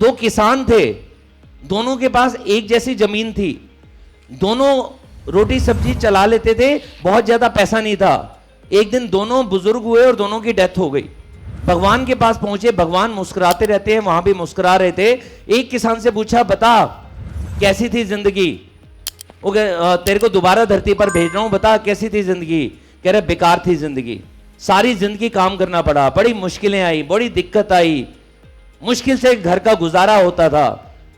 दो किसान थे, दोनों के पास एक जैसी जमीन थी, दोनों रोटी सब्जी चला लेते थे, बहुत ज्यादा पैसा नहीं था। एक दिन दोनों बुजुर्ग हुए और दोनों की डेथ हो गई। भगवान के पास पहुंचे, भगवान मुस्कुराते रहते हैं, वहां भी मुस्कुरा रहे थे। एक किसान से पूछा, बता कैसी थी जिंदगी? वो तेरे को दोबारा धरती पर भेज रहा हूं, बता कैसी थी जिंदगी? कह रहे बेकार थी जिंदगी, सारी जिंदगी काम करना पड़ा, बड़ी मुश्किलें आई, बड़ी दिक्कत आई, मुश्किल से घर का गुजारा होता था,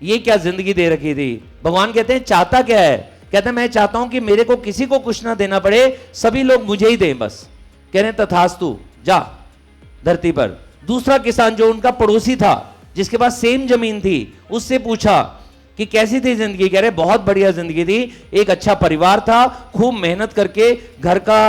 ये क्या जिंदगी दे रखी थी। भगवान कहते हैं चाहता क्या है? कहते हैं मैं चाहता हूं कि मेरे को किसी को कुछ ना देना पड़े, सभी लोग मुझे ही दें बस। कह रहे तथास्तु, जा धरती पर। दूसरा किसान जो उनका पड़ोसी था, जिसके पास सेम जमीन थी, उससे पूछा कि कैसी थी जिंदगी? कह रहे बहुत बढ़िया जिंदगी थी, एक अच्छा परिवार था, खूब मेहनत करके घर का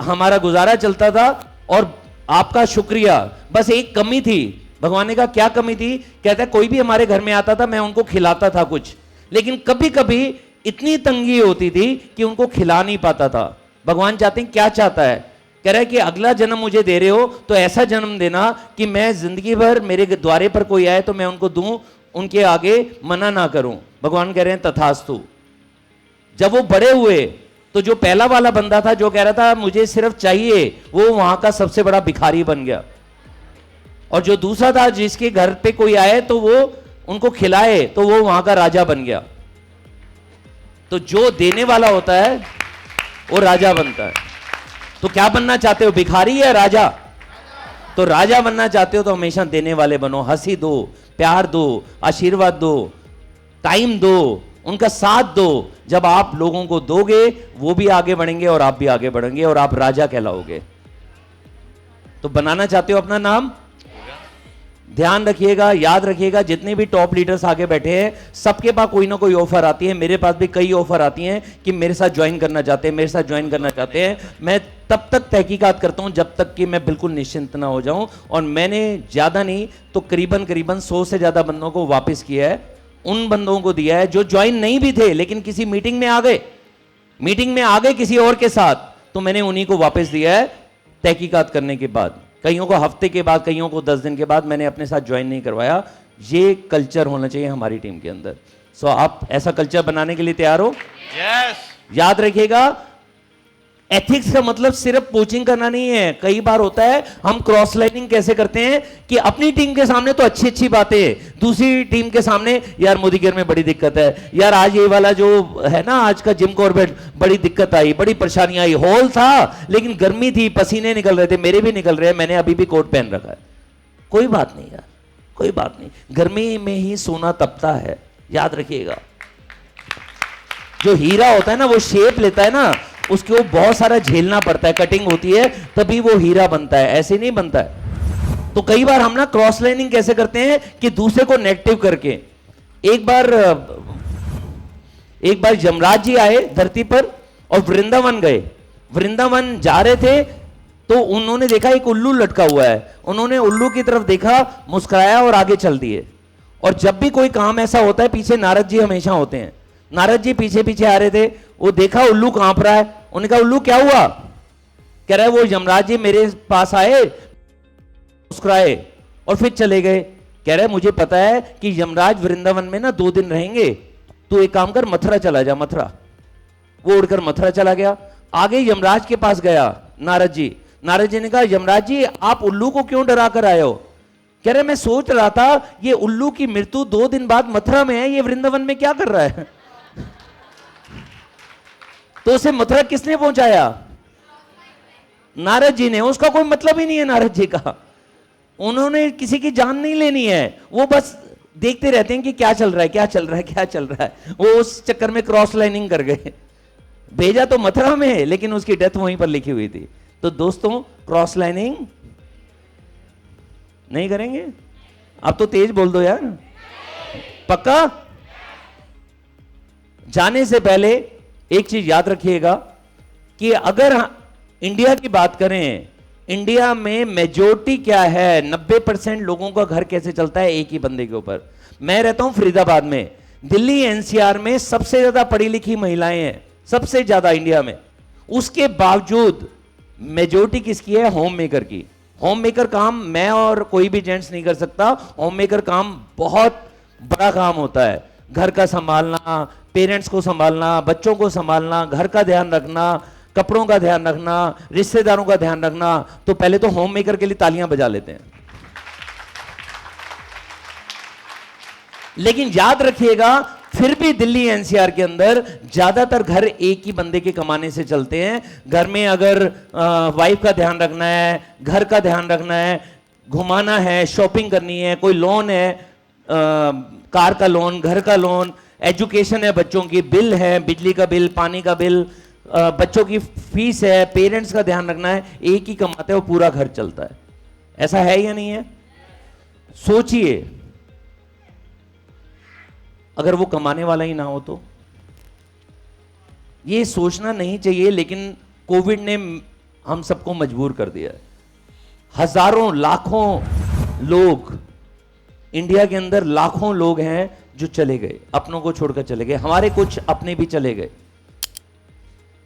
हमारा गुजारा चलता था, और आपका शुक्रिया, बस एक कमी थी। भगवान ने कहा क्या कमी थी? कहता है कोई भी हमारे घर में आता था, मैं उनको खिलाता था कुछ, लेकिन कभी कभी इतनी तंगी होती थी कि उनको खिला नहीं पाता था। भगवान चाहते हैं, क्या चाहता है? कह रहा है कि अगला जन्म मुझे दे रहे हो तो ऐसा जन्म देना कि मैं जिंदगी भर मेरे द्वारे पर कोई आए तो मैं उनको दूं, उनके आगे मना ना करूं। भगवान कह रहे हैं तथास्तु। जब वो बड़े हुए तो जो पहला वाला बंदा था जो कह रहा था मुझे सिर्फ चाहिए, वो वहां का सबसे बड़ा भिखारी बन गया, और जो दूसरा था जिसके घर पे कोई आए तो वो उनको खिलाए तो वो वहां का राजा बन गया। तो जो देने वाला होता है वो राजा बनता है। तो क्या बनना चाहते हो, भिखारी या राजा? तो राजा बनना चाहते हो तो हमेशा देने वाले बनो, हंसी दो, प्यार दो, आशीर्वाद दो, टाइम दो, उनका साथ दो। जब आप लोगों को दोगे वो भी आगे बढ़ेंगे और आप भी आगे बढ़ेंगे और आप राजा कहलाओगे। तो बनाना चाहते हो अपना नाम? ध्यान रखिएगा, याद रखिएगा, जितने भी टॉप लीडर्स आगे बैठे हैं सबके पास कोई ना कोई ऑफर आती है। मेरे पास भी कई ऑफर आती हैं कि मेरे साथ ज्वाइन करना चाहते हैं, मेरे साथ ज्वाइन करना चाहते हैं। मैं तब तक तहकीकात करता हूं जब तक कि मैं बिल्कुल निश्चिंत ना हो जाऊं, और मैंने ज्यादा नहीं तो करीबन 100 से ज्यादा बंदों को वापस किया है। उन बंदों को दिया है जो ज्वाइन नहीं भी थे लेकिन किसी मीटिंग में आ गए किसी और के साथ, तो मैंने उन्हीं को वापस दिया है तहकीकात करने के बाद। कईयों को हफ्ते के बाद, कईयों को 10 दिन के बाद, मैंने अपने साथ ज्वाइन नहीं करवाया। ये कल्चर होना चाहिए हमारी टीम के अंदर। सो आप ऐसा कल्चर बनाने के लिए तैयार हो? यस। याद रखिएगा, एथिक्स का मतलब सिर्फ कोचिंग करना नहीं है। कई बार होता है हम क्रॉस लाइनिंग कैसे करते हैं कि अपनी टीम के सामने तो अच्छी अच्छी बातें, दूसरी टीम के सामने यार मोदी केयर में बड़ी दिक्कत है, यार आज ये वाला जो है ना आज का जिम कॉर्बेट बड़ी दिक्कत आई, बड़ी परेशानी आई, हॉल था लेकिन गर्मी थी, पसीने निकल रहे थे, मेरे भी निकल रहे हैं, मैंने अभी भी कोट पहन रखा है। कोई बात नहीं यार, कोई बात नहीं, गर्मी में ही सोना तपता है। याद रखिएगा, जो हीरा होता है ना वो शेप लेता है ना, उसको बहुत सारा झेलना पड़ता है, कटिंग होती है तभी वो हीरा बनता है, ऐसे नहीं बनता है। तो कई बार हम ना क्रॉस लाइनिंग कैसे करते हैं कि दूसरे को नेगेटिव करके। एक बार यमराज जी आए धरती पर और वृंदावन गए। वृंदावन जा रहे थे तो उन्होंने देखा एक उल्लू लटका हुआ है, उन्होंने उल्लू की तरफ देखा, मुस्कुराया और आगे चल दिए। और जब भी कोई काम ऐसा होता है पीछे नारद जी हमेशा होते हैं। नारद जी पीछे पीछे आ रहे थे, वो देखा उल्लू कांप रहा है, उन्होंने कहा उल्लू क्या हुआ? कह रहा है वो यमराज जी मेरे पास आए, मुस्कुराए और फिर चले गए। कह रहा है मुझे पता है कि यमराज वृंदावन में ना 2 दिन रहेंगे, तू एक काम कर मथुरा चला जा, मथुरा। वो उड़कर मथुरा चला गया। आगे यमराज के पास गया नारद जी। नारद जी ने कहा यमराज जी आप उल्लू को क्यों डरा कर आए हो? कह रहे मैं सोच रहा था ये उल्लू की मृत्यु 2 दिन बाद मथुरा में है, ये वृंदावन में क्या कर रहा है? तो उसे मथुरा किसने पहुंचाया? नारद जी ने। उसका कोई मतलब ही नहीं है नारद जी का, उन्होंने किसी की जान नहीं लेनी है, वो बस देखते रहते हैं कि क्या चल रहा है, क्या चल रहा है, क्या चल रहा है। वो उस चक्कर में क्रॉस लाइनिंग कर गए। भेजा तो मथुरा में है लेकिन उसकी डेथ वहीं पर लिखी हुई थी। तो दोस्तों क्रॉस लाइनिंग नहीं करेंगे? अब तो तेज बोल दो यार, पक्का? जाने से पहले एक चीज याद रखिएगा कि अगर इंडिया की बात करें, इंडिया में मेजोरिटी क्या है, 90% लोगों का घर कैसे चलता है? एक ही बंदे के ऊपर। मैं रहता हूं फरीदाबाद में, दिल्ली एनसीआर में सबसे ज्यादा पढ़ी लिखी महिलाएं हैं, सबसे ज्यादा इंडिया में। उसके बावजूद मेजोरिटी किसकी है? होम मेकर की। होम मेकर काम मैं और कोई भी जेंट्स नहीं कर सकता। होम मेकर काम बहुत बड़ा काम होता है। घर का संभालना, पेरेंट्स को संभालना, बच्चों को संभालना, घर का ध्यान रखना, कपड़ों का ध्यान रखना, रिश्तेदारों का ध्यान रखना। तो पहले तो होम मेकर के लिए तालियां बजा लेते हैं। लेकिन याद रखिएगा, फिर भी दिल्ली एनसीआर के अंदर ज्यादातर घर एक ही बंदे के कमाने से चलते हैं। घर में अगर वाइफ का ध्यान रखना है, घर का ध्यान रखना है, घुमाना है, शॉपिंग करनी है, कोई लोन है, कार का लोन, घर का लोन, एजुकेशन है, बच्चों की बिल है, बिजली का बिल, पानी का बिल, बच्चों की फीस है, पेरेंट्स का ध्यान रखना है, एक ही कमाते हैं और पूरा घर चलता है। ऐसा है या नहीं है? सोचिए, अगर वो कमाने वाला ही ना हो तो। ये सोचना नहीं चाहिए, लेकिन कोविड ने हम सबको मजबूर कर दिया है। हजारों लाखों लोग इंडिया के अंदर, लाखों लोग हैं जो चले गए, अपनों को छोड़कर चले गए। हमारे कुछ अपने भी चले गए।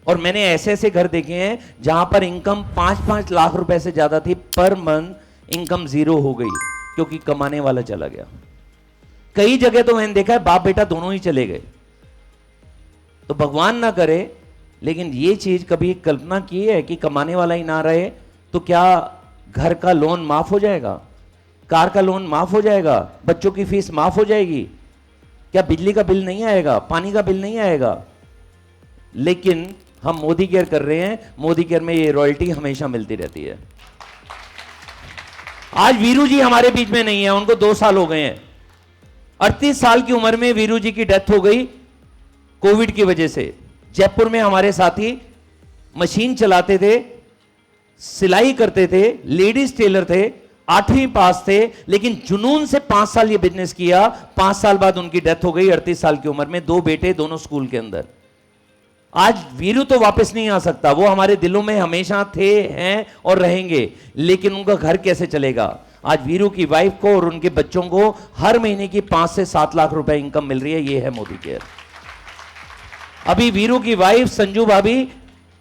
और मैंने ऐसे ऐसे घर देखे हैं जहां पर इनकम 5-5 लाख रुपए से ज्यादा थी, पर मंथ इनकम 0 हो गई क्योंकि कमाने वाला चला गया। कई जगह तो मैंने देखा है बाप बेटा दोनों ही चले गए। तो भगवान ना करे, लेकिन ये चीज कभी कल्पना की है कि कमाने वाला ही ना रहे तो क्या घर का लोन माफ हो जाएगा, कार का लोन माफ हो जाएगा, बच्चों की फीस माफ हो जाएगी, क्या बिजली का बिल नहीं आएगा, पानी का बिल नहीं आएगा? लेकिन हम मोदी केयर कर रहे हैं। मोदी केयर में ये रॉयल्टी हमेशा मिलती रहती है। आज वीरू जी हमारे बीच में नहीं है, उनको 2 साल हो गए हैं। 38 साल की उम्र में वीरू जी की डेथ हो गई कोविड की वजह से। जयपुर में हमारे साथी मशीन चलाते थे, सिलाई करते थे, लेडीज टेलर थे, 8वीं पास थे, लेकिन जुनून से 5 साल ये बिजनेस किया। 5 साल बाद उनकी डेथ हो गई 38 साल की उम्र में। 2 बेटे, दोनों स्कूल के अंदर। आज वीरू तो वापस नहीं आ सकता, वो हमारे दिलों में हमेशा थे, हैं और रहेंगे, लेकिन उनका घर कैसे चलेगा? आज वीरू की वाइफ को और उनके बच्चों को हर महीने की 5 से 7 लाख रुपए इनकम मिल रही है। ये है मोदी केयर। अभी वीरू की वाइफ संजू भाभी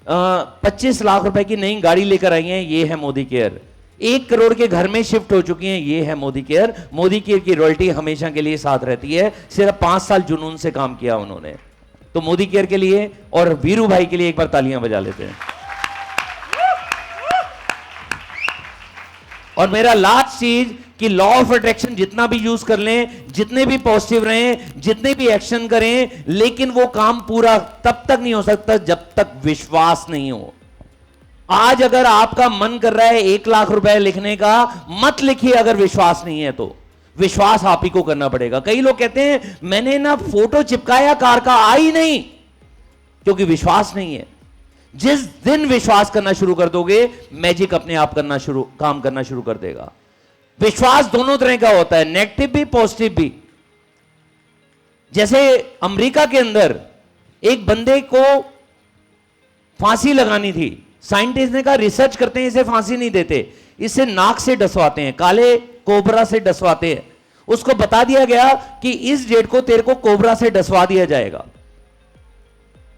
25 लाख रुपए की नई गाड़ी लेकर आई हैं। ये है मोदी केयर। 1 करोड़ के घर में शिफ्ट हो चुकी हैं। ये है मोदी केयर। मोदी केयर की रॉयल्टी हमेशा के लिए साथ रहती है। सिर्फ 5 साल जुनून से काम किया उन्होंने। तो मोदी केयर के लिए और वीरू भाई के लिए एक बार तालियां बजा लेते हैं। और मेरा लास्ट चीज कि लॉ ऑफ अट्रैक्शन जितना भी यूज कर लें, जितने भी पॉजिटिव रहें, जितने भी एक्शन करें, लेकिन वो काम पूरा तब तक नहीं हो सकता जब तक विश्वास नहीं हो। आज अगर आपका मन कर रहा है 1 लाख रुपए लिखने का, मत लिखिए अगर विश्वास नहीं है तो। विश्वास आप ही को करना पड़ेगा। कई लोग कहते हैं मैंने ना फोटो चिपकाया कार का, आई नहीं, क्योंकि विश्वास नहीं है। जिस दिन विश्वास करना शुरू कर दोगे, मैजिक अपने आप काम करना शुरू कर देगा। विश्वास दोनों तरह का होता है, नेगेटिव भी पॉजिटिव भी। जैसे अमेरिका के अंदर एक बंदे को फांसी लगानी थी, साइंटिस्ट ने कहा रिसर्च करते हैं, इसे फांसी नहीं देते, इसे नाक से डसवाते हैं, काले कोबरा से डसवाते हैं। उसको बता दिया गया कि इस डेट को तेरे को कोबरा से डसवा दिया जाएगा।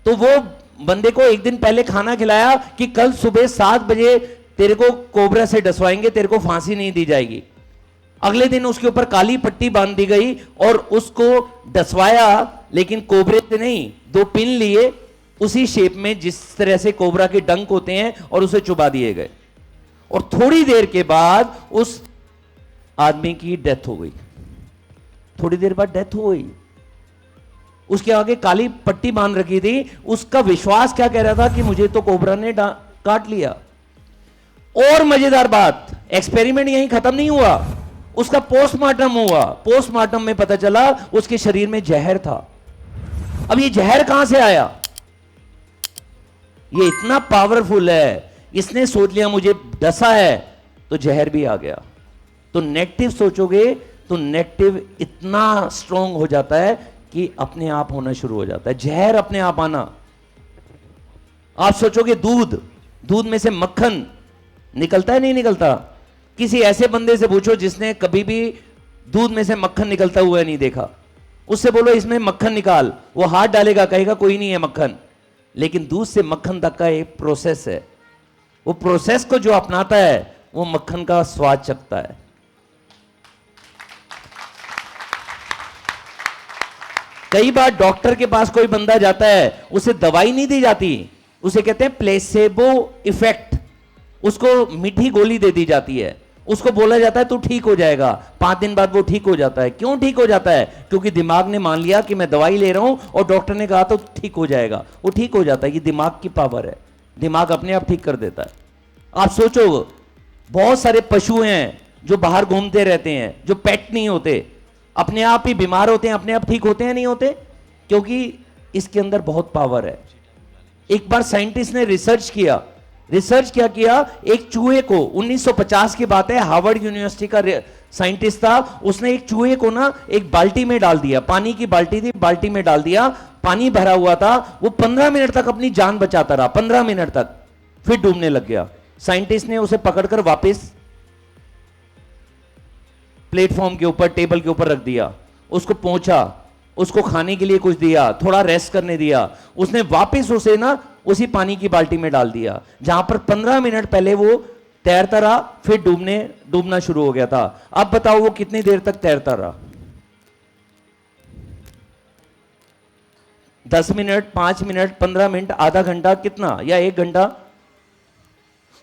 तो वो बंदे को एक दिन पहले खाना खिलाया कि कल सुबह 7 बजे तेरे को कोबरा से डसवाएंगे, तेरे को फांसी नहीं दी जाएगी। अगले दिन उसके ऊपर काली पट्टी बांध दी गई और उसको डसवाया, लेकिन कोबरे से नहीं, 2 पिन लिए उसी शेप में जिस तरह से कोबरा के डंक होते हैं, और उसे चुबा दिए गए। और थोड़ी देर के बाद उस आदमी की डेथ हो गई। थोड़ी देर बाद डेथ हो गई। उसके आगे काली पट्टी बांध रखी थी। उसका विश्वास क्या कह रहा था कि मुझे तो कोबरा ने काट लिया। और मजेदार बात, एक्सपेरिमेंट यहीं खत्म नहीं हुआ, उसका पोस्टमार्टम हुआ। पोस्टमार्टम में पता चला उसके शरीर में जहर था। अब ये जहर कहां से आया? ये इतना पावरफुल है, इसने सोच लिया मुझे डसा है तो जहर भी आ गया। तो नेगेटिव सोचोगे तो नेगेटिव इतना स्ट्रांग हो जाता है कि अपने आप होना शुरू हो जाता है। जहर अपने आप आना। आप सोचोगे दूध में से मक्खन निकलता है, नहीं निकलता? किसी ऐसे बंदे से पूछो जिसने कभी भी दूध में से मक्खन निकलता हुआ नहीं देखा, उससे बोलो इसमें मक्खन निकाल, वो हाथ डालेगा, कहेगा कोई नहीं है मक्खन। लेकिन दूध से मक्खन तक का एक प्रोसेस है। वो प्रोसेस को जो अपनाता है वो मक्खन का स्वाद चखता है। कई बार डॉक्टर के पास कोई बंदा जाता है, उसे दवाई नहीं दी जाती, उसे कहते हैं प्लेसेबो इफेक्ट। उसको मीठी गोली दे दी जाती है, उसको बोला जाता है तू ठीक हो जाएगा, 5 दिन बाद वो ठीक हो जाता है। क्यों ठीक हो जाता है? क्योंकि दिमाग ने मान लिया कि मैं दवाई ले रहा हूं और डॉक्टर ने कहा तो ठीक हो जाएगा, वो ठीक हो जाता है। ये दिमाग की पावर है, दिमाग अपने आप ठीक कर देता है। आप सोचो, बहुत सारे पशु हैं जो बाहर घूमते रहते हैं, जो पेट नहीं होते, अपने आप ही बीमार होते हैं, अपने आप ठीक होते हैं नहीं होते? क्योंकि इसके अंदर बहुत पावर है। एक बार साइंटिस्ट ने रिसर्च क्या किया, एक चूहे को, 1950 की बात है, हार्वर्ड यूनिवर्सिटी का साइंटिस्ट था, उसने एक चूहे को ना एक बाल्टी में डाल दिया, पानी की बाल्टी थी, बाल्टी में डाल दिया, पानी भरा हुआ था, वो 15 मिनट तक अपनी जान बचाता रहा, 15 मिनट तक, फिर डूबने लग गया। साइंटिस्ट ने उसे पकड़कर वापस प्लेटफॉर्म के ऊपर, टेबल के ऊपर रख दिया, उसको पहुंचा, उसको खाने के लिए कुछ दिया, थोड़ा रेस्ट करने दिया, उसने वापस उसे ना उसी पानी की बाल्टी में डाल दिया जहां पर 15 मिनट पहले वो तैरता रहा, फिर डूबना शुरू हो गया था। अब बताओ वो कितनी देर तक तैरता रहा? 10 मिनट, 5 मिनट, 15 मिनट, आधा घंटा, कितना, या 1 घंटा?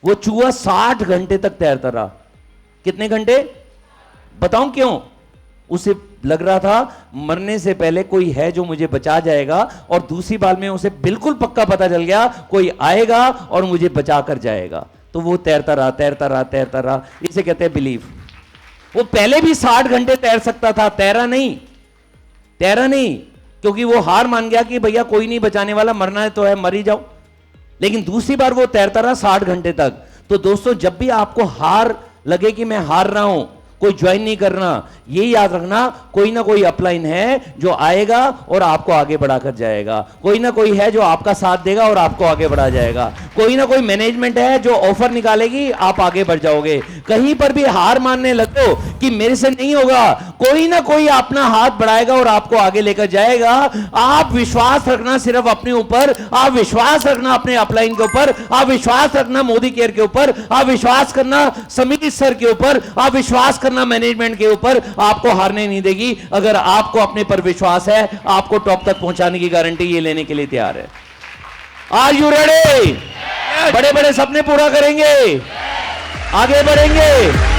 वो चूहा 60 घंटे तक तैरता रहा। कितने घंटे? बताऊं क्यों? उसे लग रहा था मरने से पहले कोई है जो मुझे बचा जाएगा, और दूसरी बार में उसे बिल्कुल पक्का पता चल गया कोई आएगा और मुझे बचा कर जाएगा। तो वो तैरता रहा। इसे कहते हैं बिलीफ। वो पहले भी 60 घंटे तैर सकता था, तैरा नहीं, क्योंकि वो हार मान गया कि भैया कोई नहीं बचाने वाला, मरना है तो है, मर ही जाओ। लेकिन दूसरी बार वो तैरता रहा 60 घंटे तक। तो दोस्तों, जब भी आपको हार लगे कि मैं हार रहा हूं, कोई ज्वाइन नहीं करना, ये याद रखना, कोई ना कोई अपलाइन है जो आएगा और आपको आगे बढ़ाकर जाएगा, कोई ना कोई है जो आपका साथ देगा और आपको आगे बढ़ा जाएगा, कोई ना कोई मैनेजमेंट है जो ऑफर निकालेगी, आप आगे बढ़ जाओगे। कहीं पर भी हार मानने लगो कि मेरे से नहीं होगा, कोई ना कोई अपना हाथ बढ़ाएगा और आपको आगे लेकर जाएगा। आप विश्वास रखना सिर्फ अपने ऊपर, आप विश्वास रखना अपने अपलाइन के ऊपर, आप विश्वास रखना मोदी केयर के ऊपर, आप विश्वास करना समिति सर के ऊपर, आप विश्वास करना मैनेजमेंट के ऊपर। आपको हारने नहीं देगी। अगर आपको अपने पर विश्वास है, आपको टॉप तक पहुंचाने की गारंटी ये लेने के लिए तैयार है। Are you ready? बड़े बड़े सपने पूरा करेंगे, आगे बढ़ेंगे।